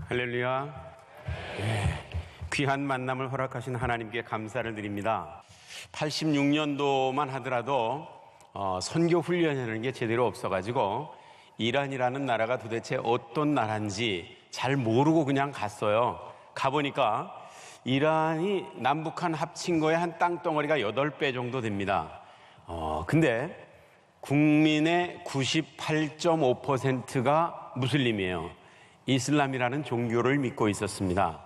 할렐루야. 귀한 만남을 허락하신 하나님께 감사를 드립니다. 86년도만 하더라도 선교 훈련이라는 게 제대로 없어가지고 이란이라는 나라가 도대체 어떤 나라인지 잘 모르고 그냥 갔어요. 가보니까 이란이 남북한 합친 거에 한 땅덩어리가 8배 정도 됩니다. 근데 국민의 98.5%가 무슬림이에요. 이슬람이라는 종교를 믿고 있었습니다.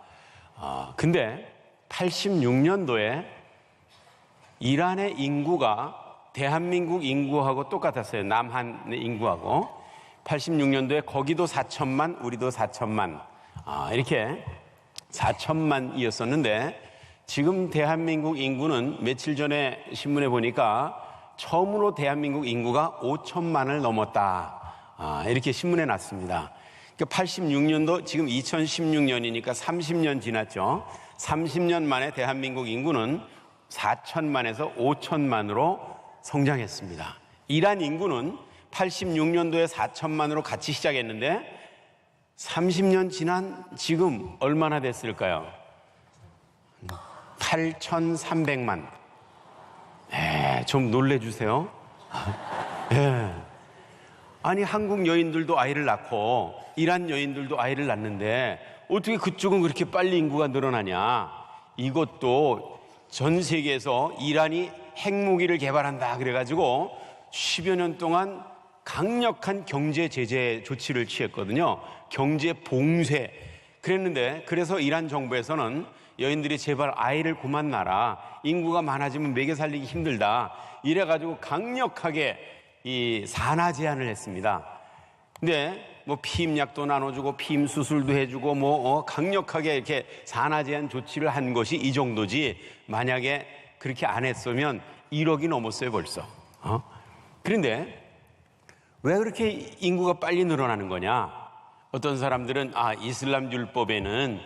근데 86년도에 이란의 인구가 대한민국 인구하고 똑같았어요. 남한의 인구하고. 86년도에 거기도 4천만, 우리도 4천만. 이렇게 4천만이었었는데 지금 대한민국 인구는 며칠 전에 신문에 보니까 처음으로 대한민국 인구가 5천만을 넘었다. 이렇게 신문에 났습니다. 86년도 지금 2016년이니까 30년 지났죠. 30년 만에 대한민국 인구는 4천만에서 5천만으로 성장했습니다. 이란 인구는 86년도에 4천만으로 같이 시작했는데 30년 지난 지금 얼마나 됐을까요? 8,300만. 좀 놀래주세요. 아니 한국 여인들도 아이를 낳고 이란 여인들도 아이를 낳는데 어떻게 그쪽은 그렇게 빨리 인구가 늘어나냐. 이것도 전 세계에서 이란이 핵무기를 개발한다 그래가지고 10여 년 동안 강력한 경제 제재 조치를 취했거든요. 경제 봉쇄 그랬는데 그래서 이란 정부에서는 여인들이 제발 아이를 그만 낳아라. 인구가 많아지면 먹여 살리기 힘들다. 이래가지고 강력하게 이 산하 제한을 했습니다. 근데 뭐 피임약도 나눠주고 피임 수술도 해주고 강력하게 이렇게 산하 제한 조치를 한 것이 이 정도지. 만약에 그렇게 안 했으면 1억이 넘었어요 벌써. 그런데 왜 그렇게 인구가 빨리 늘어나는 거냐? 어떤 사람들은 이슬람 율법에는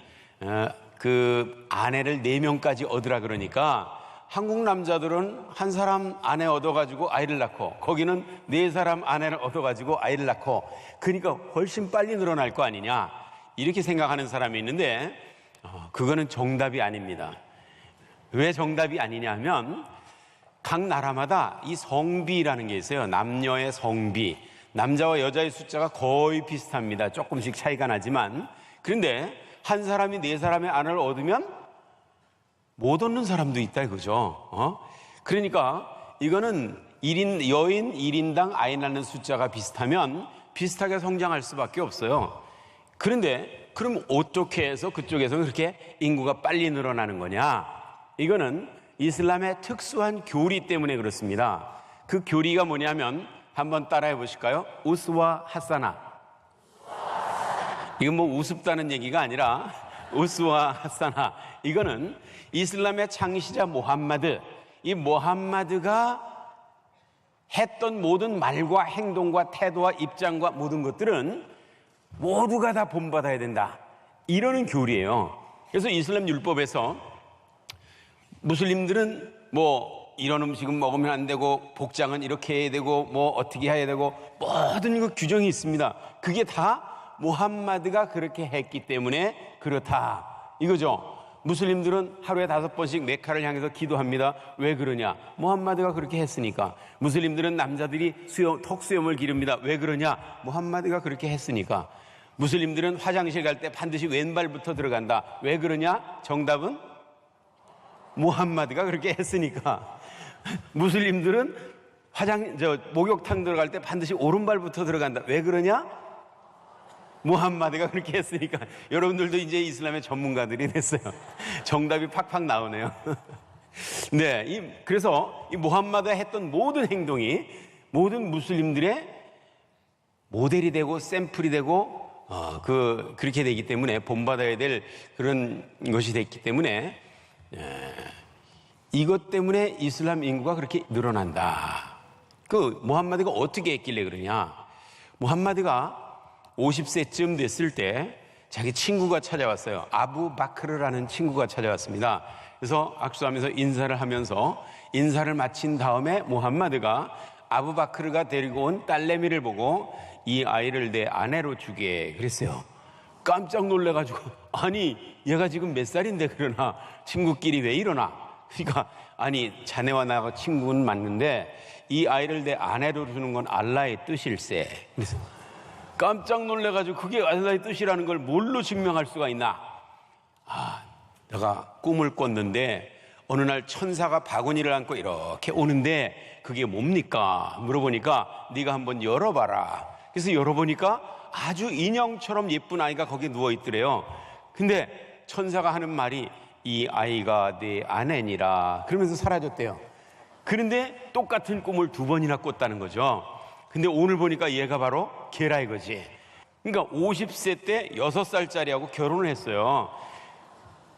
그 아내를 4명까지 얻으라 그러니까 한국 남자들은 한 사람 아내 얻어가지고 아이를 낳고 거기는 4사람 아내를 얻어가지고 아이를 낳고 그러니까 훨씬 빨리 늘어날 거 아니냐 이렇게 생각하는 사람이 있는데 그거는 정답이 아닙니다. 왜 정답이 아니냐 하면 각 나라마다 이 성비라는 게 있어요. 남녀의 성비. 남자와 여자의 숫자가 거의 비슷합니다. 조금씩 차이가 나지만 그런데 한 사람이 4사람의 아내를 얻으면 못 얻는 사람도 있다 이거죠. 그러니까 이거는 여인 1인당 아이 낳는 숫자가 비슷하면 비슷하게 성장할 수밖에 없어요. 그런데 그럼 어떻게 해서 그쪽에서 그렇게 인구가 빨리 늘어나는 거냐? 이거는 이슬람의 특수한 교리 때문에 그렇습니다. 그 교리가 뭐냐면 한번 따라해 보실까요? 우스와 하사나. 이건 뭐 우습다는 얘기가 아니라 우스와 하사나. 이거는 이슬람의 창시자 모함마드, 이 모함마드가 했던 모든 말과 행동과 태도와 입장과 모든 것들은 모두가 다 본받아야 된다. 이러는 교리예요. 그래서 이슬람 율법에서 무슬림들은 이런 음식은 먹으면 안 되고 복장은 이렇게 해야 되고 어떻게 해야 되고 모든 그 규정이 있습니다. 그게 다 모함마드가 그렇게 했기 때문에 그렇다 이거죠. 무슬림들은 하루에 5번씩 메카를 향해서 기도합니다. 왜 그러냐? 모함마드가 그렇게 했으니까. 무슬림들은 남자들이 턱수염을 기릅니다. 왜 그러냐? 모함마드가 그렇게 했으니까. 무슬림들은 화장실 갈 때 반드시 왼발부터 들어간다. 왜 그러냐? 정답은 모함마드가 그렇게 했으니까. 무슬림들은 목욕탕 들어갈 때 반드시 오른발부터 들어간다. 왜 그러냐? 무함마드가 그렇게 했으니까. 여러분들도 이제 이슬람의 전문가들이 됐어요. 정답이 팍팍 나오네요. 네, 그래서 이 무함마드가 했던 모든 행동이 모든 무슬림들의 모델이 되고 샘플이 되고 그렇게 되기 때문에 본받아야 될 그런 것이 됐기 때문에 이것 때문에 이슬람 인구가 그렇게 늘어난다. 그 무함마드가 어떻게 했길래 그러냐? 무함마드가 50세쯤 됐을 때 자기 친구가 찾아왔어요. 아부바크르라는 친구가 찾아왔습니다. 그래서 악수하면서 인사를 하면서 인사를 마친 다음에 무함마드가 아부바크르가 데리고 온 딸내미를 보고 이 아이를 내 아내로 주게 그랬어요. 깜짝 놀래가지고 아니 얘가 지금 몇 살인데 그러나 친구끼리 왜 이러나. 그러니까 아니 자네와 나하고 친구는 맞는데 이 아이를 내 아내로 주는 건 알라의 뜻일세. 그래서 깜짝 놀래가지고 그게 알라의 뜻이라는 걸 뭘로 증명할 수가 있나. 내가 꿈을 꿨는데 어느 날 천사가 바구니를 안고 이렇게 오는데 그게 뭡니까 물어보니까 네가 한번 열어봐라. 그래서 열어보니까 아주 인형처럼 예쁜 아이가 거기에 누워있더래요. 근데 천사가 하는 말이 이 아이가 네 아내니라 그러면서 사라졌대요. 그런데 똑같은 꿈을 2번이나 꿨다는 거죠. 근데 오늘 보니까 얘가 바로 걔라 이거지. 그러니까 50세 때 6살짜리하고 결혼을 했어요.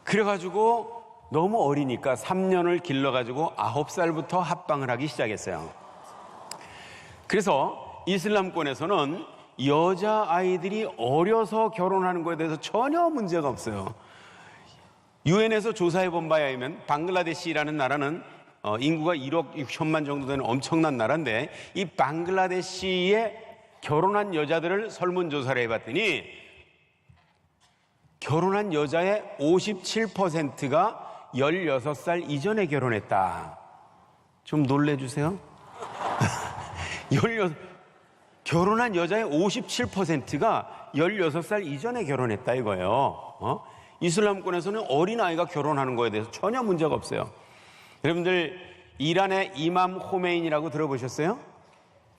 그래가지고 너무 어리니까 3년을 길러가지고 9살부터 합방을 하기 시작했어요. 그래서 이슬람권에서는 여자아이들이 어려서 결혼하는 것에 대해서 전혀 문제가 없어요. 유엔에서 조사해 본 바에 의하면 방글라데시라는 나라는 인구가 1억 6천만 정도 되는 엄청난 나라인데 이 방글라데시에 결혼한 여자들을 설문조사를 해봤더니 결혼한 여자의 57%가 16살 이전에 결혼했다. 좀 놀래주세요. 결혼한 여자의 57%가 16살 이전에 결혼했다 이거예요. 이슬람권에서는 어린아이가 결혼하는 거에 대해서 전혀 문제가 없어요. 여러분들 이란의 이맘 호메인이라고 들어보셨어요?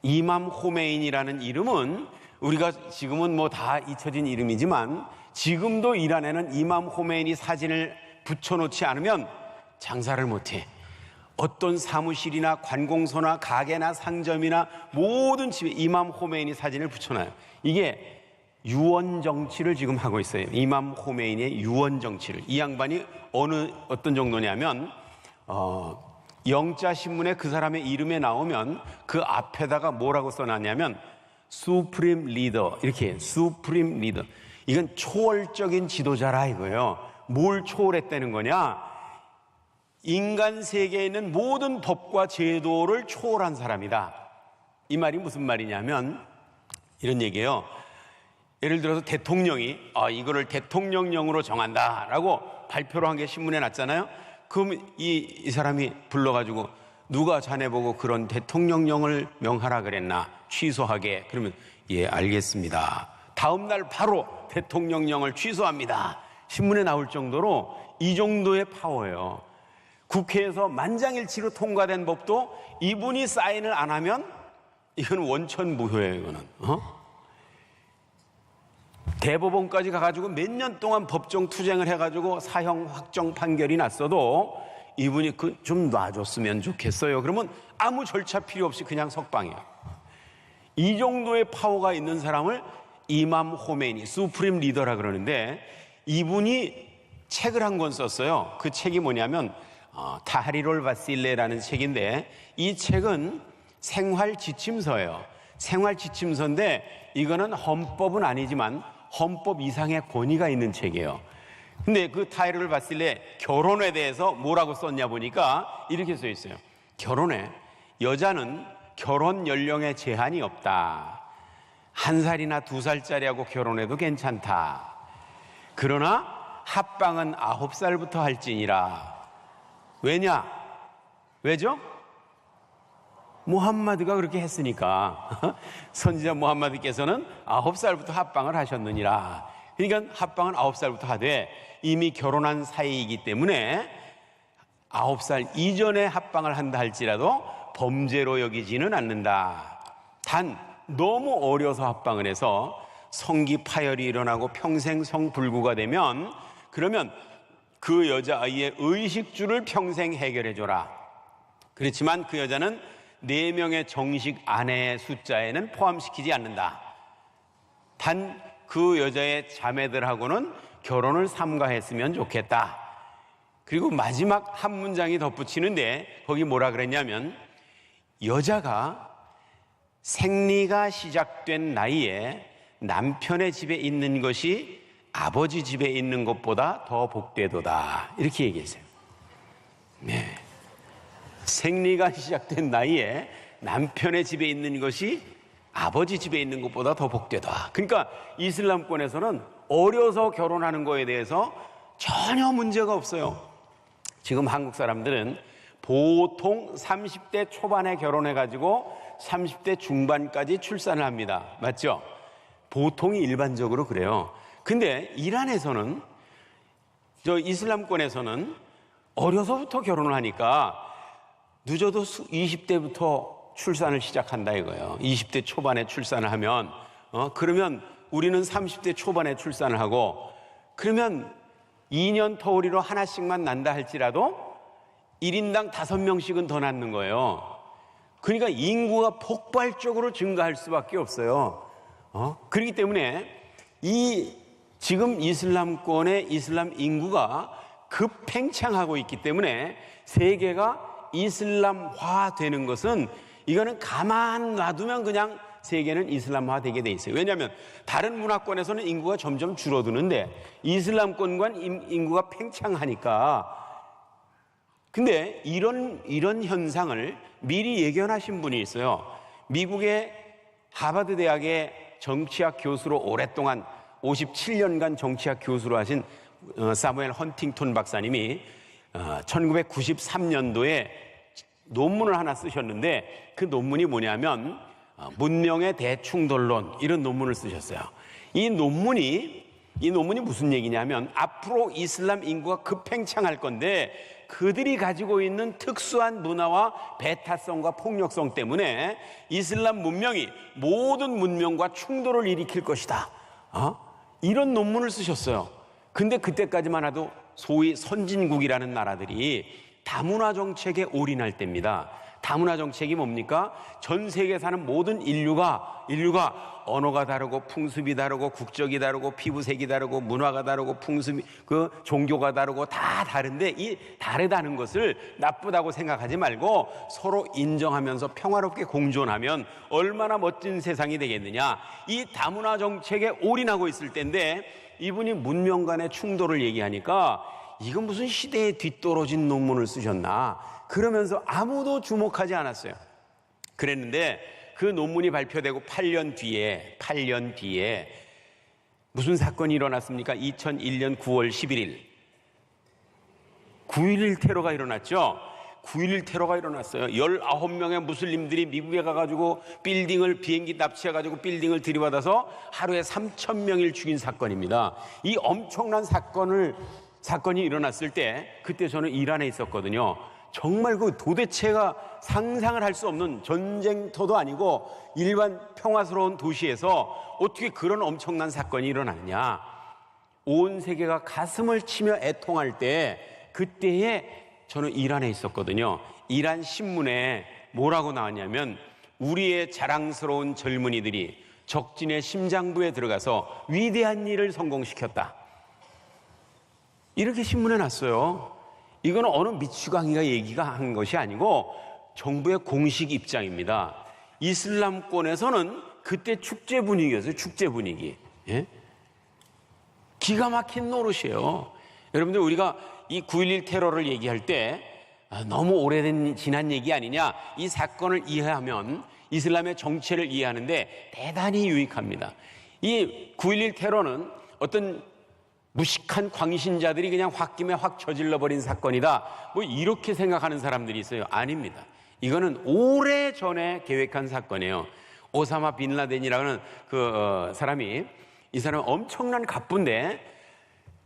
이맘 호메인이라는 이름은 우리가 지금은 뭐 다 잊혀진 이름이지만 지금도 이란에는 이맘 호메인이 사진을 붙여놓지 않으면 장사를 못해. 어떤 사무실이나 관공서나 가게나 상점이나 모든 집에 이맘 호메인이 사진을 붙여놔요. 이게 유언 정치를 지금 하고 있어요. 이맘 호메인의 유언 정치를. 이 양반이 어떤 정도냐면 영자 신문에 그 사람의 이름에 나오면 그 앞에다가 뭐라고 써놨냐면 수프림 리더 이렇게 수프림 리더. 이건 초월적인 지도자라 이거예요. 뭘 초월했다는 거냐? 인간 세계에 있는 모든 법과 제도를 초월한 사람이다. 이 말이 무슨 말이냐면 이런 얘기예요. 예를 들어서 대통령이 이거를 대통령령으로 정한다라고 발표를 한 게 신문에 났잖아요. 그럼 이 사람이 불러가지고 누가 자네 보고 그런 대통령령을 명하라 그랬나? 취소하게. 그러면 예 알겠습니다. 다음 날 바로 대통령령을 취소합니다. 신문에 나올 정도로 이 정도의 파워예요. 국회에서 만장일치로 통과된 법도 이분이 사인을 안 하면 이건 원천무효예요. 이거는 대법원까지 가가지고 몇 년 동안 법정 투쟁을 해가지고 사형 확정 판결이 났어도 이분이 좀 놔줬으면 좋겠어요. 그러면 아무 절차 필요 없이 그냥 석방이에요. 이 정도의 파워가 있는 사람을 이맘 호메니 수프림 리더라 그러는데 이분이 책을 한 권 썼어요. 그 책이 뭐냐면 타하리롤 바실레라는 책인데 이 책은 생활 지침서예요. 생활 지침서인데 이거는 헌법은 아니지만 헌법 이상의 권위가 있는 책이에요. 근데 그 타하리롤 바실레 결혼에 대해서 뭐라고 썼냐 보니까 이렇게 써 있어요. 결혼에 여자는 결혼 연령에 제한이 없다. 1살이나 2살짜리하고 결혼해도 괜찮다. 그러나 합방은 9살부터 할지니라. 왜냐? 왜죠? 무함마드가 그렇게 했으니까. 선지자 무함마드께서는 9살부터 합방을 하셨느니라. 그러니까 합방은 9살부터 하되 이미 결혼한 사이이기 때문에 9살 이전에 합방을 한다 할지라도 범죄로 여기지는 않는다. 단 너무 어려서 합방을 해서 성기 파열이 일어나고 평생 성불구가 되면 그러면 그 여자아이의 의식주를 평생 해결해줘라. 그렇지만 그 여자는 4명의 정식 아내의 숫자에는 포함시키지 않는다. 단 그 여자의 자매들하고는 결혼을 삼가했으면 좋겠다. 그리고 마지막 한 문장이 덧붙이는데 거기 뭐라 그랬냐면 여자가 생리가 시작된 나이에 남편의 집에 있는 것이 아버지 집에 있는 것보다 더 복되도다. 이렇게 얘기했어요. 네. 생리가 시작된 나이에 남편의 집에 있는 것이 아버지 집에 있는 것보다 더 복되다. 그러니까 이슬람권에서는 어려서 결혼하는 거에 대해서 전혀 문제가 없어요. 지금 한국 사람들은 보통 30대 초반에 결혼해가지고 30대 중반까지 출산을 합니다. 맞죠? 보통이 일반적으로 그래요. 근데 이란에서는, 저 이슬람권에서는 어려서부터 결혼을 하니까 늦어도 20대부터 출산을 시작한다 이거예요. 20대 초반에 출산을 하면 그러면 우리는 30대 초반에 출산을 하고, 그러면 2년 터울이로 하나씩만 난다 할지라도 1인당 5명씩은 더 낳는 거예요. 그러니까 인구가 폭발적으로 증가할 수밖에 없어요. 그렇기 때문에 지금 이슬람권의 이슬람 인구가 급팽창하고 있기 때문에 세계가 이슬람화되는 것은, 이거는 가만 놔두면 그냥 세계는 이슬람화되게 돼 있어요. 왜냐하면 다른 문화권에서는 인구가 점점 줄어드는데 이슬람권과는 인구가 팽창하니까. 근데 이런 현상을 미리 예견하신 분이 있어요. 미국의 하버드 대학의 정치학 교수로 오랫동안 57년간 정치학 교수로 하신 사무엘 헌팅턴 박사님이 1993년도에 논문을 하나 쓰셨는데, 그 논문이 뭐냐면 문명의 대충돌론, 이런 논문을 쓰셨어요. 이 논문이 무슨 얘기냐면, 앞으로 이슬람 인구가 급팽창할 건데 그들이 가지고 있는 특수한 문화와 배타성과 폭력성 때문에 이슬람 문명이 모든 문명과 충돌을 일으킬 것이다. 이런 논문을 쓰셨어요. 근데 그때까지만 해도 소위 선진국이라는 나라들이 다문화 정책에 올인할 때입니다. 다문화 정책이 뭡니까? 전 세계에 사는 모든 인류가 언어가 다르고 풍습이 다르고 국적이 다르고 피부색이 다르고 문화가 다르고 풍습이 종교가 다르고 다 다른데, 이 다르다는 것을 나쁘다고 생각하지 말고 서로 인정하면서 평화롭게 공존하면 얼마나 멋진 세상이 되겠느냐. 이 다문화 정책에 올인하고 있을 때인데 이분이 문명 간의 충돌을 얘기하니까 이건 무슨 시대에 뒤떨어진 논문을 쓰셨나, 그러면서 아무도 주목하지 않았어요. 그랬는데 그 논문이 발표되고 8년 뒤에 무슨 사건이 일어났습니까? 2001년 9월 11일 9.11 테러가 일어났죠. 9.11 테러가 일어났어요. 19명의 무슬림들이 미국에 가가지고 비행기 납치해가지고 빌딩을 들이받아서 하루에 3,000명을 죽인 사건입니다. 이 엄청난 사건이 일어났을 때 그때 저는 이란에 있었거든요. 정말 그 도대체가 상상을 할 수 없는, 전쟁터도 아니고 일반 평화스러운 도시에서 어떻게 그런 엄청난 사건이 일어났냐. 온 세계가 가슴을 치며 애통할 때, 그때에 저는 이란에 있었거든요. 이란 신문에 뭐라고 나왔냐면, 우리의 자랑스러운 젊은이들이 적진의 심장부에 들어가서 위대한 일을 성공시켰다, 이렇게 신문에 났어요. 이거는 어느 미추광이가 얘기가 한 것이 아니고 정부의 공식 입장입니다. 이슬람권에서는 그때 축제 분위기였어요. 축제 분위기. 예? 기가 막힌 노릇이에요. 여러분들, 우리가 이 9.11 테러를 얘기할 때 너무 지난 얘기 아니냐, 이 사건을 이해하면 이슬람의 정체를 이해하는데 대단히 유익합니다. 이 9.11 테러는 어떤 무식한 광신자들이 그냥 홧김에 확 저질러버린 사건이다, 뭐 이렇게 생각하는 사람들이 있어요. 아닙니다. 이거는 오래전에 계획한 사건이에요. 오사마 빈 라덴이라는 사람이, 이 사람은 엄청난 갑부인데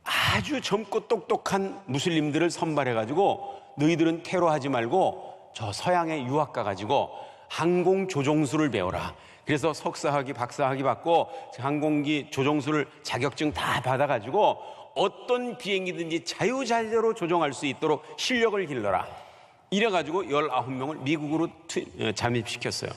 아주 젊고 똑똑한 무슬림들을 선발해가지고, 너희들은 테러하지 말고 저 서양에 유학 가가지고 항공 조종수를 배워라. 그래서 석사학위, 박사학위 받고 항공기 조종수를 자격증 다 받아가지고 어떤 비행기든지 자유자재로 조종할 수 있도록 실력을 길러라. 이래가지고 19명을 미국으로 잠입시켰어요.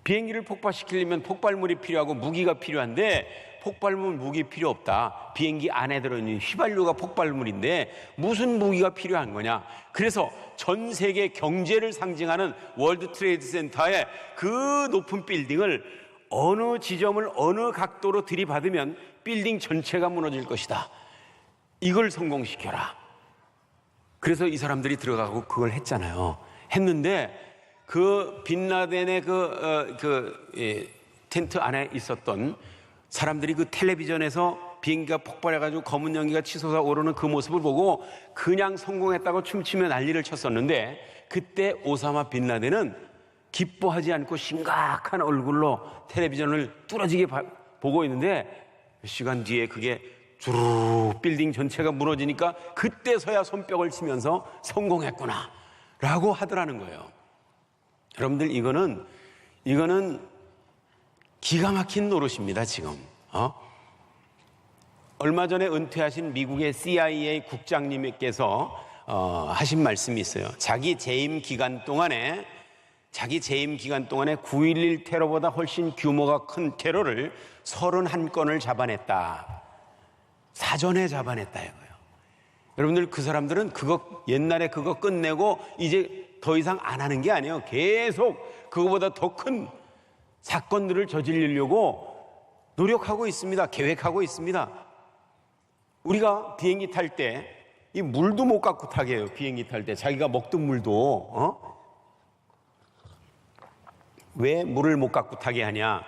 비행기를 폭파시키려면 폭발물이 필요하고 무기가 필요한데, 폭발물, 무기 필요 없다. 비행기 안에 들어있는 휘발유가 폭발물인데 무슨 무기가 필요한 거냐. 그래서 전 세계 경제를 상징하는 월드 트레이드 센터의 그 높은 빌딩을 어느 지점을 어느 각도로 들이받으면 빌딩 전체가 무너질 것이다, 이걸 성공시켜라. 그래서 이 사람들이 들어가고 그걸 했잖아요. 했는데 그 빈라덴의 텐트 안에 있었던 사람들이 그 텔레비전에서 비행기가 폭발해가지고 검은 연기가 치솟아 오르는 그 모습을 보고 그냥 성공했다고 춤추며 난리를 쳤었는데, 그때 오사마 빈 라덴은 기뻐하지 않고 심각한 얼굴로 텔레비전을 뚫어지게 보고 있는데, 몇 시간 뒤에 그게 주르르 빌딩 전체가 무너지니까 그때서야 손뼉을 치면서 성공했구나 라고 하더라는 거예요. 여러분들, 이거는 기가 막힌 노릇입니다. 지금 얼마 전에 은퇴하신 미국의 CIA 국장님께서 하신 말씀이 있어요. 자기 재임 기간 동안에 9.11 테러보다 훨씬 규모가 큰 테러를 31건을 잡아냈다. 사전에 잡아냈다 이거예요. 여러분들, 그 사람들은 옛날에 그거 끝내고 이제 더 이상 안 하는 게 아니에요. 계속 그거보다 더 큰 사건들을 저지르려고 노력하고 있습니다. 계획하고 있습니다. 우리가 비행기 탈 때 이 물도 못 갖고 타게 해요. 비행기 탈 때 자기가 먹던 물도 왜 물을 못 갖고 타게 하냐?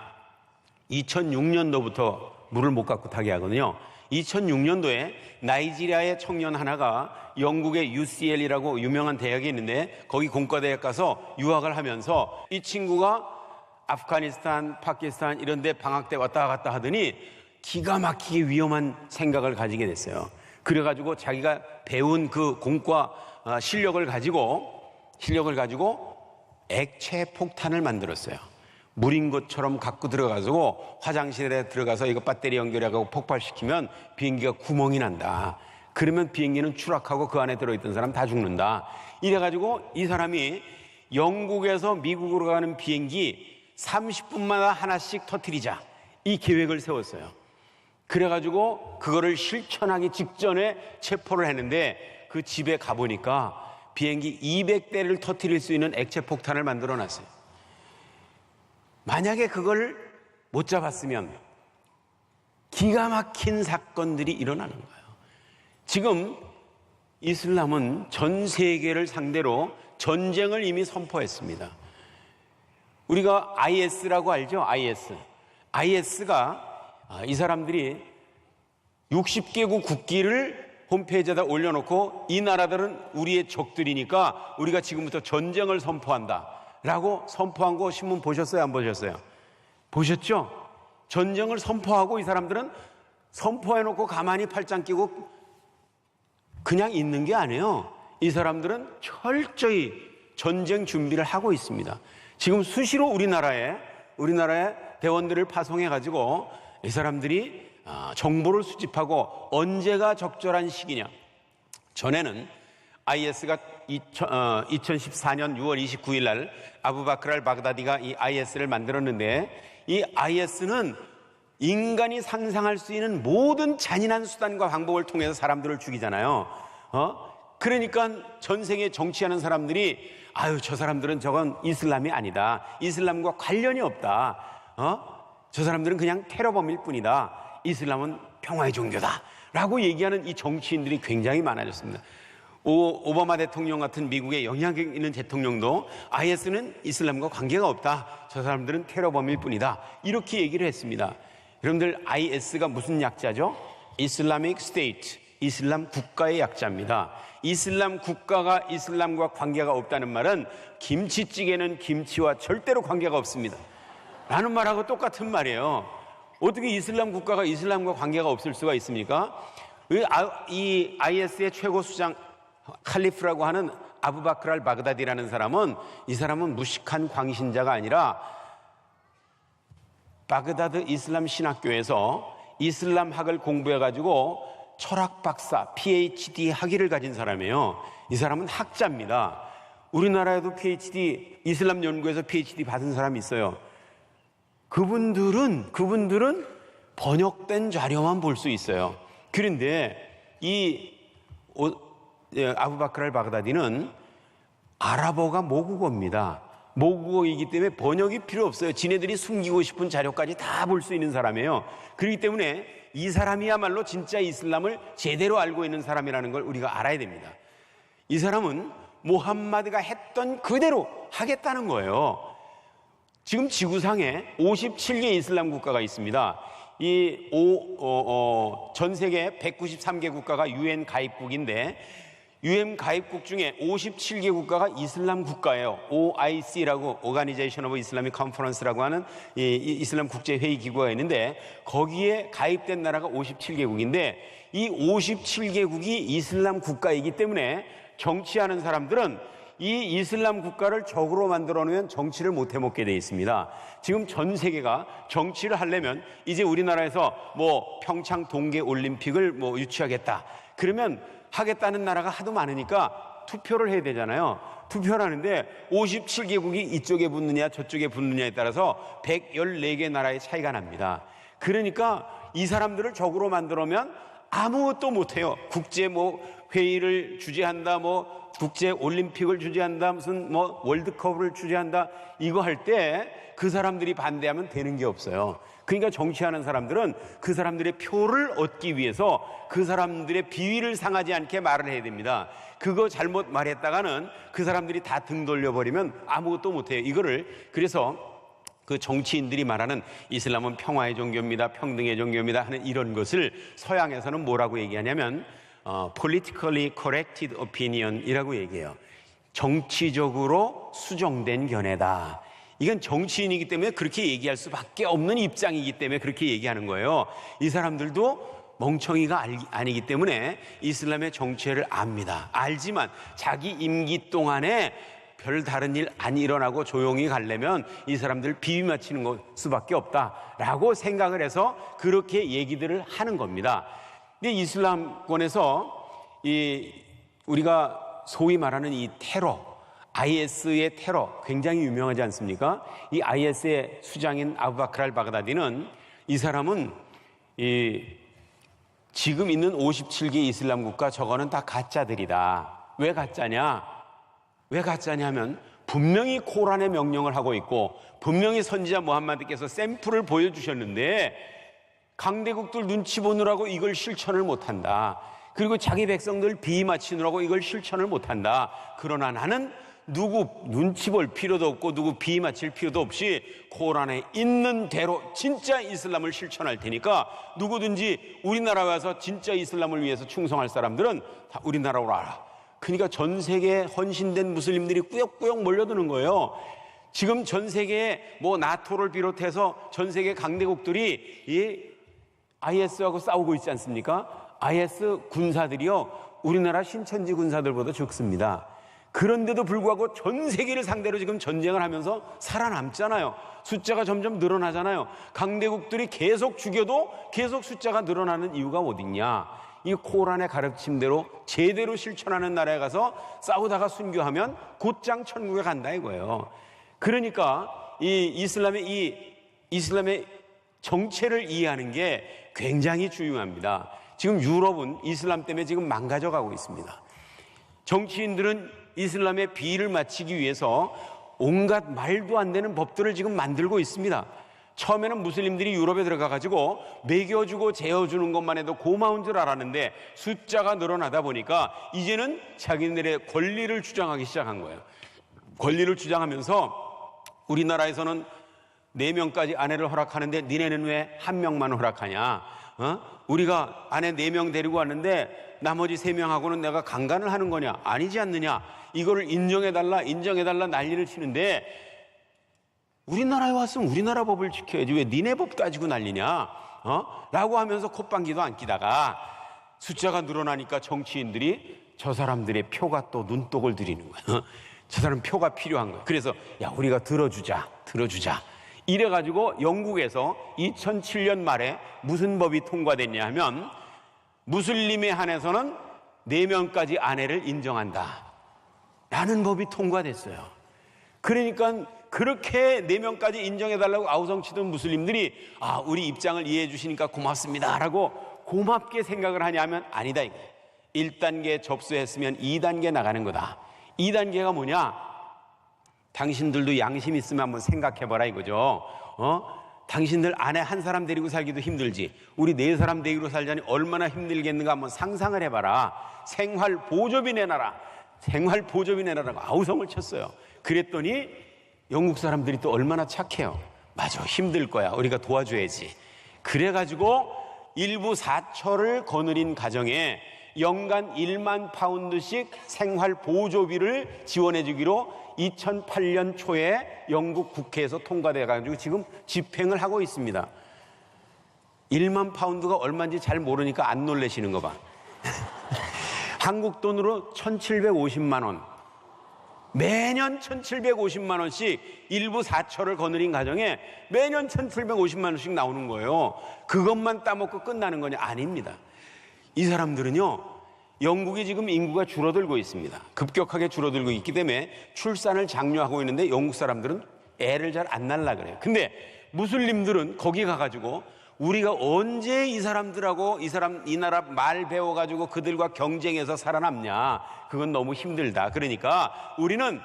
2006년도부터 물을 못 갖고 타게 하거든요. 2006년도에 나이지리아의 청년 하나가 영국의 UCL이라고 유명한 대학이 있는데 거기 공과대학 가서 유학을 하면서 이 친구가 아프가니스탄, 파키스탄 이런 데 방학 때 왔다 갔다 하더니 기가 막히게 위험한 생각을 가지게 됐어요. 그래가지고 자기가 배운 그 공과 실력을 가지고 액체 폭탄을 만들었어요. 물인 것처럼 갖고 들어가서 화장실에 들어가서 이거 배터리 연결해가지고 폭발시키면 비행기가 구멍이 난다. 그러면 비행기는 추락하고 그 안에 들어있던 사람 다 죽는다. 이래가지고 이 사람이 영국에서 미국으로 가는 비행기 30분마다 하나씩 터뜨리자, 이 계획을 세웠어요. 그래가지고 그거를 실천하기 직전에 체포를 했는데, 그 집에 가보니까 비행기 200대를 터뜨릴 수 있는 액체 폭탄을 만들어 놨어요. 만약에 그걸 못 잡았으면 기가 막힌 사건들이 일어나는 거예요. 지금 이슬람은 전 세계를 상대로 전쟁을 이미 선포했습니다. 우리가 IS라고 알죠? IS가 이 사람들이 60개국 국기를 홈페이지에다 올려놓고 이 나라들은 우리의 적들이니까 우리가 지금부터 전쟁을 선포한다 라고 선포한 거 신문 보셨어요? 안 보셨어요? 보셨죠? 전쟁을 선포하고 이 사람들은 선포해놓고 가만히 팔짱 끼고 그냥 있는 게 아니에요. 이 사람들은 철저히 전쟁 준비를 하고 있습니다. 지금 수시로 우리나라에 대원들을 파송해가지고 이 사람들이 정보를 수집하고 언제가 적절한 시기냐. 전에는 IS가 2014년 6월 29일 날 아부바크르 알 바그다디가 이 IS를 만들었는데, 이 IS는 인간이 상상할 수 있는 모든 잔인한 수단과 방법을 통해서 사람들을 죽이잖아요. 그러니까 전 세계에 정치하는 사람들이 저 사람들은 저건 이슬람이 아니다, 이슬람과 관련이 없다, 저 사람들은 그냥 테러범일 뿐이다, 이슬람은 평화의 종교다 라고 얘기하는 이 정치인들이 굉장히 많아졌습니다. 오바마 대통령 같은 미국의 영향력 있는 대통령도 IS는 이슬람과 관계가 없다, 저 사람들은 테러범일 뿐이다, 이렇게 얘기를 했습니다. 여러분들, IS가 무슨 약자죠? Islamic State, 이슬람 국가의 약자입니다. 이슬람 국가가 이슬람과 관계가 없다는 말은 김치찌개는 김치와 절대로 관계가 없습니다 라는 말하고 똑같은 말이에요. 어떻게 이슬람 국가가 이슬람과 관계가 없을 수가 있습니까? 이 IS의 최고 수장 칼리프라고 하는 아부바크르 알 바그다디라는 사람은, 이 사람은 무식한 광신자가 아니라 바그다드 이슬람 신학교에서 이슬람학을 공부해가지고 철학 박사, PhD 학위를 가진 사람이에요. 이 사람은 학자입니다. 우리나라에도 PhD, 이슬람 연구에서 PhD 받은 사람이 있어요. 그분들은 번역된 자료만 볼 수 있어요. 그런데 이 아부바크르 알 바그다디는 아랍어가 모국어입니다. 모국어이기 때문에 번역이 필요 없어요. 지네들이 숨기고 싶은 자료까지 다 볼 수 있는 사람이에요. 그렇기 때문에 이 사람이야말로 진짜 이슬람을 제대로 알고 있는 사람이라는 걸 우리가 알아야 됩니다. 이 사람은 모함마드가 했던 그대로 하겠다는 거예요. 지금 지구상에 57개 이슬람 국가가 있습니다. 전 세계 193개 국가가 UN 가입국인데 UN 가입국 중에 57개 국가가 이슬람 국가예요. OIC라고 Organization of Islamic Conference라고 하는 이슬람 국제회의 기구가 있는데 거기에 가입된 나라가 57개국인데 이 57개국이 이슬람 국가이기 때문에 정치하는 사람들은 이 이슬람 국가를 적으로 만들어 놓으면 정치를 못 해먹게 돼 있습니다. 지금 전 세계가 정치를 하려면 이제 우리나라에서 평창 동계 올림픽을 유치하겠다. 그러면 하겠다는 나라가 하도 많으니까 투표를 해야 되잖아요. 투표를 하는데 57개국이 이쪽에 붙느냐 저쪽에 붙느냐에 따라서 114개 나라의 차이가 납니다. 그러니까 이 사람들을 적으로 만들어면 아무것도 못해요. 국제 회의를 주재한다, 국제 올림픽을 주재한다, 무슨 월드컵을 주재한다, 이거 할 때 그 사람들이 반대하면 되는 게 없어요. 그러니까 정치하는 사람들은 그 사람들의 표를 얻기 위해서 그 사람들의 비위를 상하지 않게 말을 해야 됩니다. 그거 잘못 말했다가는 그 사람들이 다 등 돌려버리면 아무것도 못해요. 그래서 그 정치인들이 말하는 이슬람은 평화의 종교입니다, 평등의 종교입니다 하는 이런 것을 서양에서는 뭐라고 얘기하냐면 politically corrected opinion이라고 얘기해요. 정치적으로 수정된 견해다. 이건 정치인이기 때문에 그렇게 얘기할 수밖에 없는 입장이기 때문에 그렇게 얘기하는 거예요. 이 사람들도 멍청이가 아니기 때문에 이슬람의 정체를 압니다. 알지만 자기 임기 동안에 별 다른 일 안 일어나고 조용히 가려면 이 사람들 비위 맞추는 수밖에 없다라고 생각을 해서 그렇게 얘기들을 하는 겁니다. 근데 이슬람권에서 우리가 소위 말하는 이 테러, IS의 테러 굉장히 유명하지 않습니까? 이 IS의 수장인 아부바크르 알 바그다디는 이 사람은 지금 있는 57개 이슬람 국가 저거는 다 가짜들이다. 왜 가짜냐? 왜 가짜냐면 분명히 코란의 명령을 하고 있고 분명히 선지자 무함마드께서 샘플을 보여주셨는데 강대국들 눈치 보느라고 이걸 실천을 못한다. 그리고 자기 백성들 비위 맞추느라고 이걸 실천을 못한다. 그러나 나는 누구 눈치 볼 필요도 없고 누구 비위 맞힐 필요도 없이 코란에 있는 대로 진짜 이슬람을 실천할 테니까 누구든지 우리나라에 와서 진짜 이슬람을 위해서 충성할 사람들은 다 우리나라로 와라. 그러니까 전 세계에 헌신된 무슬림들이 꾸역꾸역 몰려드는 거예요. 지금 전 세계에 나토를 비롯해서 전 세계 강대국들이 이 IS하고 싸우고 있지 않습니까? IS 군사들이요 우리나라 신천지 군사들보다 적습니다. 그런데도 불구하고 전 세계를 상대로 지금 전쟁을 하면서 살아남잖아요. 숫자가 점점 늘어나잖아요. 강대국들이 계속 죽여도 계속 숫자가 늘어나는 이유가 어딨냐? 이 코란의 가르침대로 제대로 실천하는 나라에 가서 싸우다가 순교하면 곧장 천국에 간다 이거예요. 그러니까 이 이슬람의 정체를 이해하는 게 굉장히 중요합니다. 지금 유럽은 이슬람 때문에 지금 망가져가고 있습니다. 정치인들은 이슬람의 비위를 맞추기 위해서 온갖 말도 안 되는 법들을 지금 만들고 있습니다. 처음에는 무슬림들이 유럽에 들어가가지고 먹여주고 재워주는 것만 해도 고마운 줄 알았는데 숫자가 늘어나다 보니까 이제는 자기네들의 권리를 주장하기 시작한 거예요. 권리를 주장하면서 우리나라에서는 4명까지 아내를 허락하는데 니네는 왜 1명만 허락하냐? 우리가 아내 4명 데리고 왔는데 나머지 3명하고는 내가 강간을 하는 거냐? 아니지 않느냐? 이거를 인정해달라 난리를 치는데 우리나라에 왔으면 우리나라 법을 지켜야지 왜 니네 법 가지고 난리냐? 라고 하면서 콧방귀도 안 끼다가 숫자가 늘어나니까 정치인들이 저 사람들의 표가 또 눈독을 들이는 거야. 저 사람 표가 필요한 거야. 그래서 우리가 들어주자. 이래가지고 영국에서 2007년 말에 무슨 법이 통과됐냐 하면 무슬림에 한해서는 4명까지 아내를 인정한다 라는 법이 통과됐어요. 그러니까 그렇게 4명까지 인정해달라고 아우성치던 무슬림들이 우리 입장을 이해해 주시니까 고맙습니다 라고 고맙게 생각을 하냐면 아니다 이거예요. 1단계 접수했으면 2단계 나가는 거다. 2단계가 뭐냐? 당신들도 양심 있으면 한번 생각해봐라 이거죠. 당신들 아내 한 사람 데리고 살기도 힘들지 우리 4사람 데리고 살자니 얼마나 힘들겠는가 한번 상상을 해봐라. 생활보조비 내놔라. 생활보조비 내놔라고 아우성을 쳤어요. 그랬더니 영국 사람들이 또 얼마나 착해요. 맞아, 힘들 거야, 우리가 도와줘야지. 그래가지고 일부 사철을 거느린 가정에 연간 1만 파운드씩 생활 보조비를 지원해 주기로 2008년 초에 영국 국회에서 통과돼 가지고 지금 집행을 하고 있습니다. 1만 파운드가 얼마인지 잘 모르니까 안 놀라시는 거 봐. 한국 돈으로 1,750만 원. 매년 1,750만 원씩 일부 사철을 거느린 가정에 매년 1,750만 원씩 나오는 거예요. 그것만 따먹고 끝나는 거냐? 아닙니다. 이 사람들은요, 영국이 지금 인구가 줄어들고 있습니다. 급격하게 줄어들고 있기 때문에 출산을 장려하고 있는데 영국 사람들은 애를 잘 안 낳으려고 그래요. 근데 무슬림들은 거기 가가지고 우리가 언제 이 사람들하고 이 나라 말 배워가지고 그들과 경쟁해서 살아남냐? 그건 너무 힘들다. 그러니까 우리는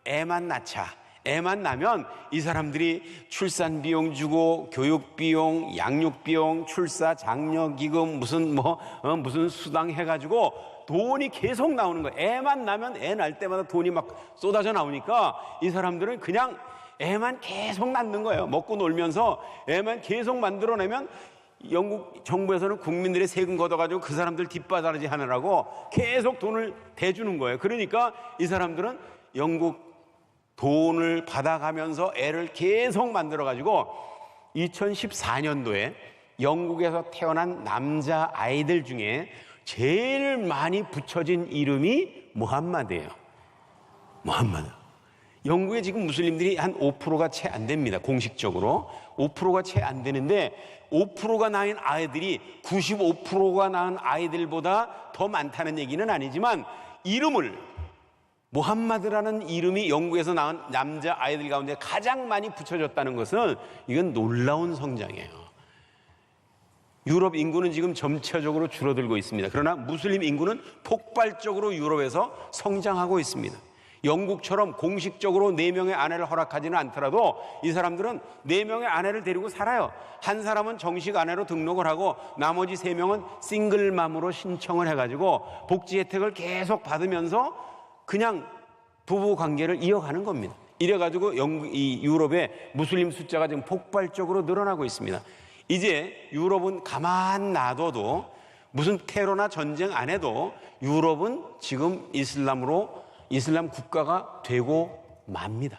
애만 낳자. 애만 낳으면 이 사람들이 출산 비용 주고 교육 비용, 양육 비용, 출사 장려 기금 무슨 수당 해가지고 돈이 계속 나오는 거예요. 애만 낳으면 애 낳을 때마다 돈이 막 쏟아져 나오니까 이 사람들은 그냥 애만 계속 낳는 거예요. 먹고 놀면서 애만 계속 만들어내면 영국 정부에서는 국민들의 세금 걷어가지고 그 사람들 뒷바라지 하느라고 계속 돈을 대주는 거예요. 그러니까 이 사람들은 영국 돈을 받아가면서 애를 계속 만들어가지고 2014년도에 영국에서 태어난 남자 아이들 중에 제일 많이 붙여진 이름이 무함마드예요. 무함마드. 영국에 지금 무슬림들이 한 5%가 채 안 됩니다. 공식적으로 5%가 채 안 되는데 5%가 낳은 아이들이 95%가 낳은 아이들보다 더 많다는 얘기는 아니지만 이름을 무함마드라는 이름이 영국에서 낳은 남자 아이들 가운데 가장 많이 붙여졌다는 것은 이건 놀라운 성장이에요. 유럽 인구는 지금 점차적으로 줄어들고 있습니다. 그러나 무슬림 인구는 폭발적으로 유럽에서 성장하고 있습니다. 영국처럼 공식적으로 4명의 아내를 허락하지는 않더라도 이 사람들은 4명의 아내를 데리고 살아요. 한 사람은 정식 아내로 등록을 하고 나머지 3명은 싱글맘으로 신청을 해가지고 복지 혜택을 계속 받으면서 그냥 부부 관계를 이어가는 겁니다. 이래가지고 이 유럽의 무슬림 숫자가 지금 폭발적으로 늘어나고 있습니다. 이제 유럽은 가만 놔둬도 무슨 테러나 전쟁 안 해도 유럽은 지금 이슬람 국가가 되고 맙니다.